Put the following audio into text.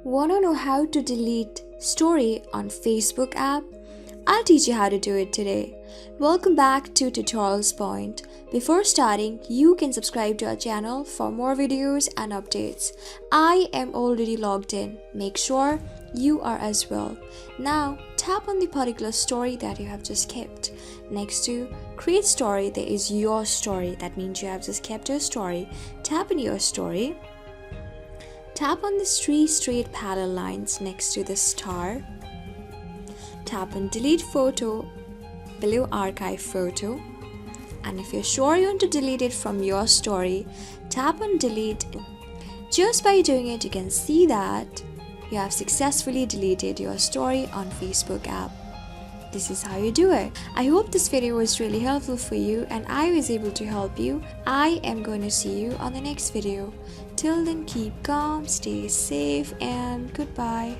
Wanna know how to delete story on Facebook app? I'll teach you how to do it today. Welcome back to Tutorials Point. Before starting, you can subscribe to our channel for more videos and updates. I am already logged in. Make sure you are as well. Now, tap on the particular story that you have just kept. Next to create story, there is your story. That means you have just kept your story. Tap on your story. Tap on the three straight parallel lines next to the star. Tap on delete photo below archive photo. And if you're sure you want to delete it from your story, tap on delete. Just by doing it, you can see that you have successfully deleted your story on Facebook app. This is how you do it. I hope this video was really helpful for you and I was able to help you. I am going to see you on the next video. Till then, keep calm, stay safe, and goodbye.